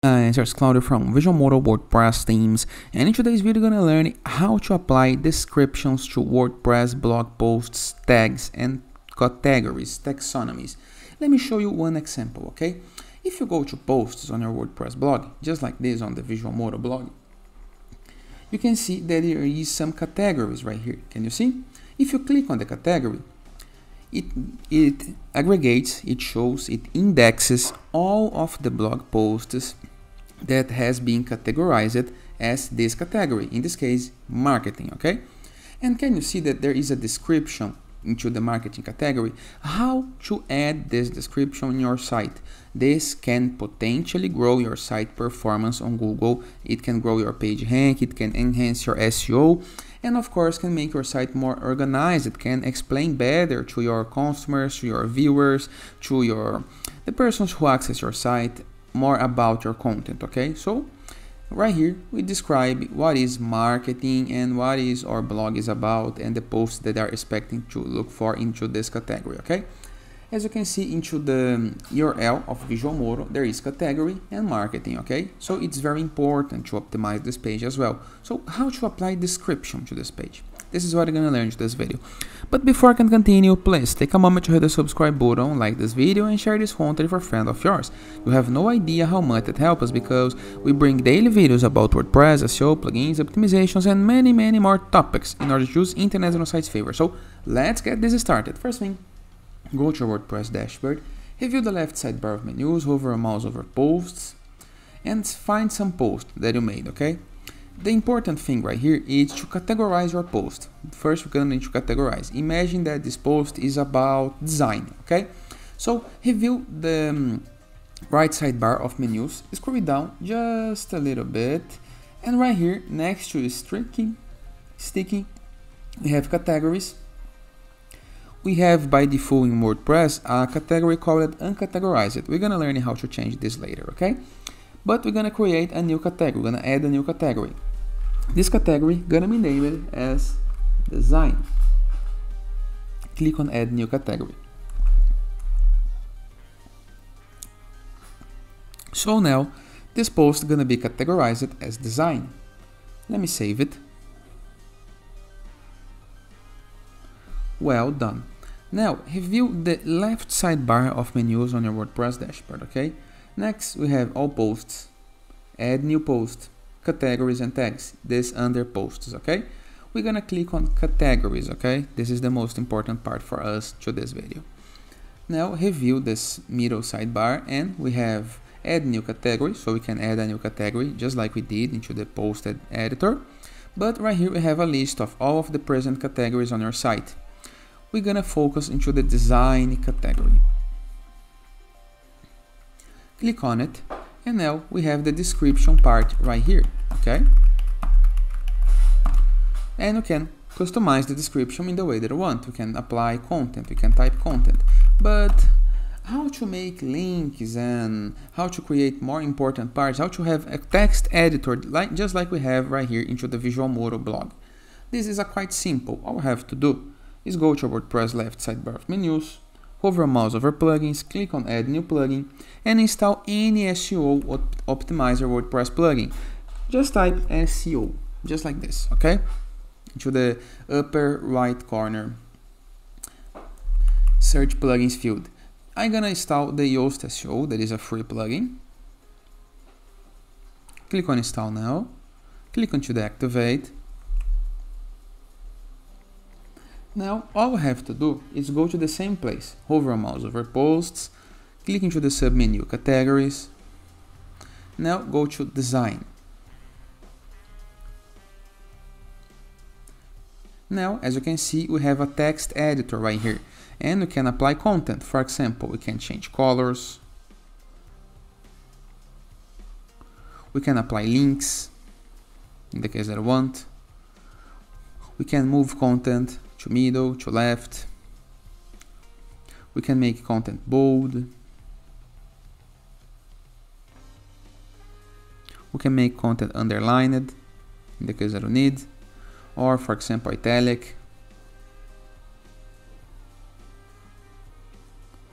It's Claudio from Visual Model WordPress themes, and in today's video we're gonna learn how to apply descriptions to WordPress blog posts, tags, and categories, taxonomies. Let me show you one example, okay? If you go to posts on your WordPress blog, just like this on the Visual Model blog, you can see that there is some categories right here. Can you see? If you click on the category, it aggregates, it shows, it indexes all of the blog posts that has been categorized as this category, in this case marketing, okay? And can you see that there is a description into the marketing category? How to add this description in your site? This can potentially grow your site performance on Google. It can grow your page rank, it can enhance your SEO, and of course can make your site more organized. It can explain better to your customers, to your viewers, to the persons who access your site more about your content, okay? So right here we describe what is marketing and what is our blog is about and the posts that are expecting to look for into this category, okay? As you can see into the URL of Visual Model, there is category and marketing, okay? So it's very important to optimize this page as well. So how to apply description to this page? This is what I'm gonna learn in this video. But before I can continue, please take a moment to hit the subscribe button, like this video, and share this content with a friend of yours. You have no idea how much it helps us because we bring daily videos about WordPress, SEO, plugins, optimizations, and many more topics in order to use internet and site's favor. So let's get this started. First thing, go to your WordPress dashboard, review the left sidebar of menus, hover a mouse over posts, and find some post that you made, okay? The important thing right here is to categorize your post. First, we're going to need to categorize. Imagine that this post is about design, okay? So, review the right sidebar of menus, scroll down just a little bit, and right here, next to sticky, we have categories. We have by default in WordPress a category called uncategorized. We're going to learn how to change this later, okay? But we're going to create a new category. We're going to add a new category. This category going to be named as design. Click on add new category. So now this post is going to be categorized as design. Let me save it. Well done. Now review the left sidebar of menus on your WordPress dashboard, okay? Next we have all posts, add new post, categories and tags, this under posts, okay? We're gonna click on categories, okay? This is the most important part for us to this video. Now review this middle sidebar and we have add new category, so we can add a new category just like we did into the posted editor. But right here we have a list of all of the present categories on your site. We're gonna focus into the design category. Click on it, and now we have the description part right here, okay? And we can customize the description in the way that we want. We can apply content, we can type content, but how to make links and how to create more important parts, how to have a text editor just like we have right here into the Visual Model blog. This is quite simple. All we have to do is go to WordPress left sidebar of menus, hover a mouse over plugins, click on add new plugin, and install any SEO optimizer WordPress plugin. Just type SEO, just like this, okay? Into the upper right corner search plugins field. I'm gonna install the Yoast SEO, that is a free plugin. Click on install now, click on to deactivate. Now all we have to do is go to the same place, hover a mouse over posts, click into the submenu categories. Now go to design. Now as you can see we have a text editor right here and we can apply content. For example, we can change colors, we can apply links in the case that I want, we can move content to middle, to left. We can make content bold. We can make content underlined, in the case that we need, or for example italic.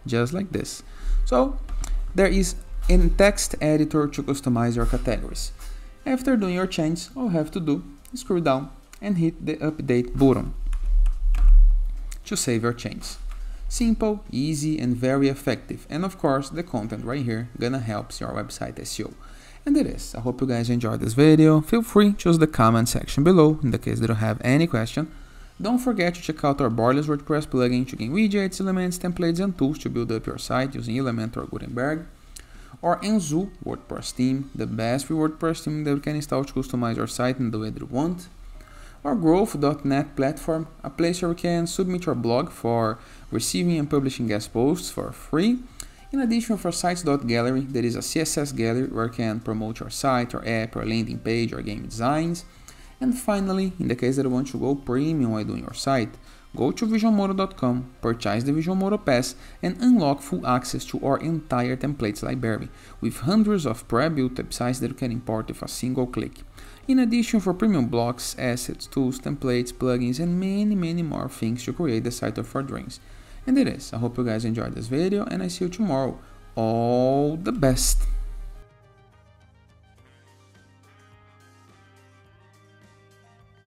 Just like this. So there is and text editor to customize your categories. After doing your changes, all you have to do is scroll down and hit the update button to save your changes. Simple, easy, and very effective. And of course, the content right here gonna help your website SEO. And it is. I hope you guys enjoyed this video. Feel free to use the comment section below in the case that you have any question. Don't forget to check out our borderless WordPress plugin to gain widgets, elements, templates, and tools to build up your site using Elementor or Gutenberg. Or Enzu WordPress theme, the best free WordPress theme that you can install to customize your site in the way that you want. Or Growth.net platform, a place where you can submit your blog for receiving and publishing guest posts for free. In addition, for Sites.gallery, there is a CSS gallery where you can promote your site, your app, or landing page, or game designs. And finally, in the case that you want to go premium while doing your site, go to visionmodo.com, purchase the Vision Modo Pass, and unlock full access to our entire templates library, with hundreds of pre-built websites that you can import with a single click. In addition, for premium blocks, assets, tools, templates, plugins, and many more things to create the site of your dreams. And it is. I hope you guys enjoyed this video, and I see you tomorrow. All the best!